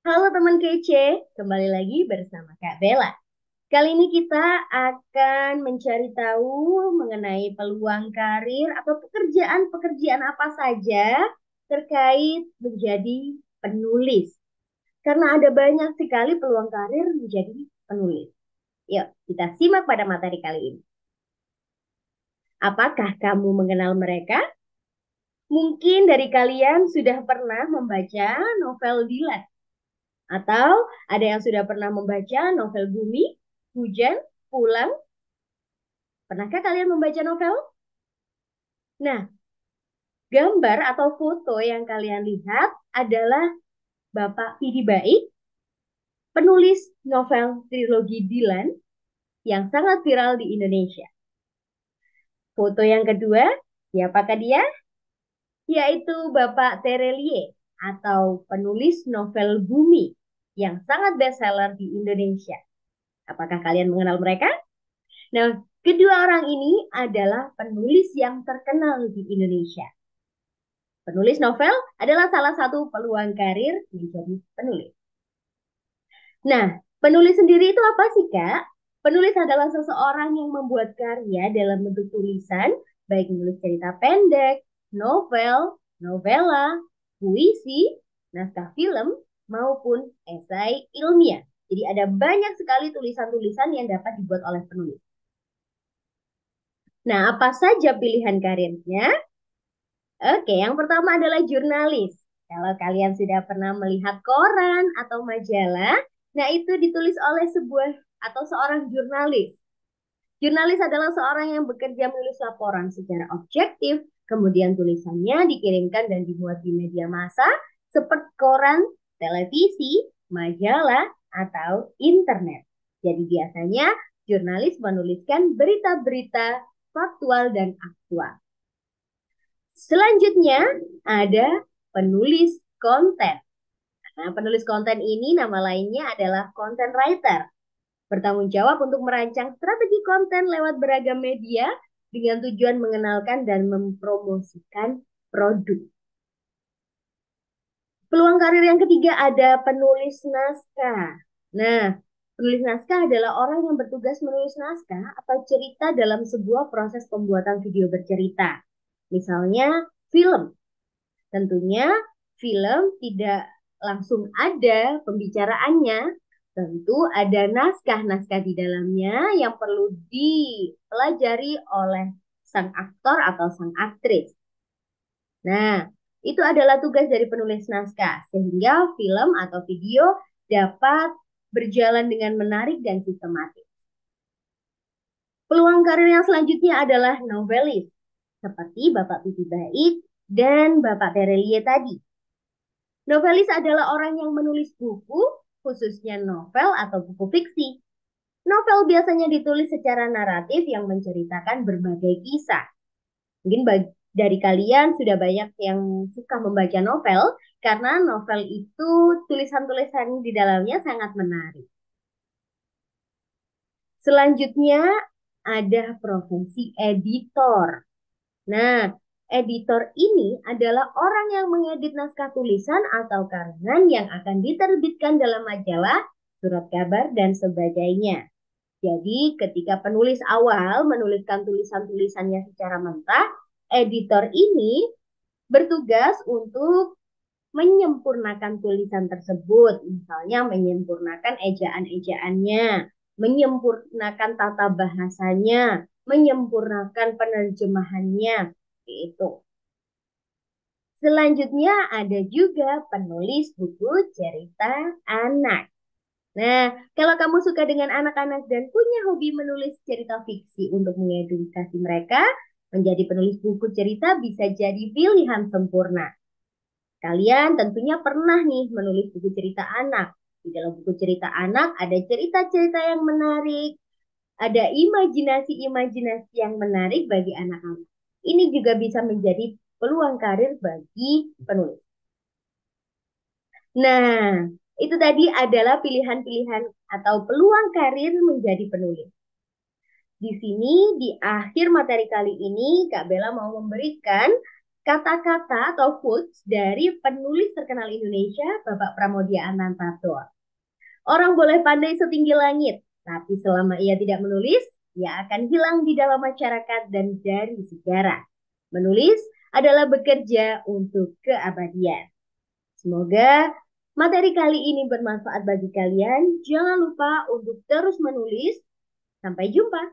Halo teman kece, kembali lagi bersama Kak Bella. Kali ini kita akan mencari tahu mengenai peluang karir atau pekerjaan-pekerjaan apa saja terkait menjadi penulis. Karena ada banyak sekali peluang karir menjadi penulis. Yuk, kita simak pada materi kali ini. Apakah kamu mengenal mereka? Mungkin dari kalian sudah pernah membaca novel Dilan. Atau ada yang sudah pernah membaca novel Bumi, Hujan, Pulang? Pernahkah kalian membaca novel? Nah, gambar atau foto yang kalian lihat adalah Bapak Pidi Baik, penulis novel trilogi Dilan yang sangat viral di Indonesia. Foto yang kedua, siapakah dia? Yaitu Bapak Terelie atau penulis novel Bumi yang sangat bestseller di Indonesia. Apakah kalian mengenal mereka? Nah, kedua orang ini adalah penulis yang terkenal di Indonesia. Penulis novel adalah salah satu peluang karir menjadi penulis. Nah, penulis sendiri itu apa sih, Kak? Penulis adalah seseorang yang membuat karya dalam bentuk tulisan, baik menulis cerita pendek, novel, novela, puisi, naskah film, maupun esai ilmiah. Jadi ada banyak sekali tulisan-tulisan yang dapat dibuat oleh penulis. Nah, apa saja pilihan karirnya? Oke, yang pertama adalah jurnalis. Kalau kalian sudah pernah melihat koran atau majalah, nah itu ditulis oleh sebuah atau seorang jurnalis. Jurnalis adalah seorang yang bekerja menulis laporan secara objektif, kemudian tulisannya dikirimkan dan dimuat di media massa seperti koran, televisi, majalah, atau internet. Jadi biasanya jurnalis menuliskan berita-berita faktual dan aktual. Selanjutnya ada penulis konten. Nah, penulis konten ini nama lainnya adalah content writer. Bertanggung jawab untuk merancang strategi konten lewat beragam media dengan tujuan mengenalkan dan mempromosikan produk. Peluang karir yang ketiga ada penulis naskah. Nah, penulis naskah adalah orang yang bertugas menulis naskah atau cerita dalam sebuah proses pembuatan video bercerita. Misalnya film. Tentunya film tidak langsung ada pembicaraannya, tentu ada naskah-naskah di dalamnya yang perlu dipelajari oleh sang aktor atau sang aktris. Nah, itu adalah tugas dari penulis naskah, sehingga film atau video dapat berjalan dengan menarik dan sistematis. Peluang karir yang selanjutnya adalah novelis, seperti Bapak Pipi Baik dan Bapak Terelie tadi. Novelis adalah orang yang menulis buku, khususnya novel atau buku fiksi. Novel biasanya ditulis secara naratif yang menceritakan berbagai kisah. Mungkin dari kalian sudah banyak yang suka membaca novel, karena novel itu tulisan-tulisan di dalamnya sangat menarik. Selanjutnya ada profesi editor. Nah, editor ini adalah orang yang mengedit naskah tulisan atau karangan yang akan diterbitkan dalam majalah, surat kabar, dan sebagainya. Jadi, ketika penulis awal menuliskan tulisan-tulisannya secara mentah, editor ini bertugas untuk menyempurnakan tulisan tersebut. Misalnya menyempurnakan ejaan-ejaannya, menyempurnakan tata bahasanya, menyempurnakan penerjemahannya. Itu. Selanjutnya ada juga penulis buku cerita anak. Nah, kalau kamu suka dengan anak-anak dan punya hobi menulis cerita fiksi untuk mengedukasi mereka, menjadi penulis buku cerita bisa jadi pilihan sempurna. Kalian tentunya pernah nih menulis buku cerita anak. Di dalam buku cerita anak ada cerita-cerita yang menarik, ada imajinasi-imajinasi yang menarik bagi anak-anak. Ini juga bisa menjadi peluang karir bagi penulis. Nah, itu tadi adalah pilihan-pilihan atau peluang karir menjadi penulis. Di sini, di akhir materi kali ini, Kak Bella mau memberikan kata-kata atau quotes dari penulis terkenal Indonesia, Bapak Pramoedya Anantatur. Orang boleh pandai setinggi langit, tapi selama ia tidak menulis, ia akan hilang di dalam masyarakat dan dari sejarah. Menulis adalah bekerja untuk keabadian. Semoga materi kali ini bermanfaat bagi kalian. Jangan lupa untuk terus menulis. Sampai jumpa.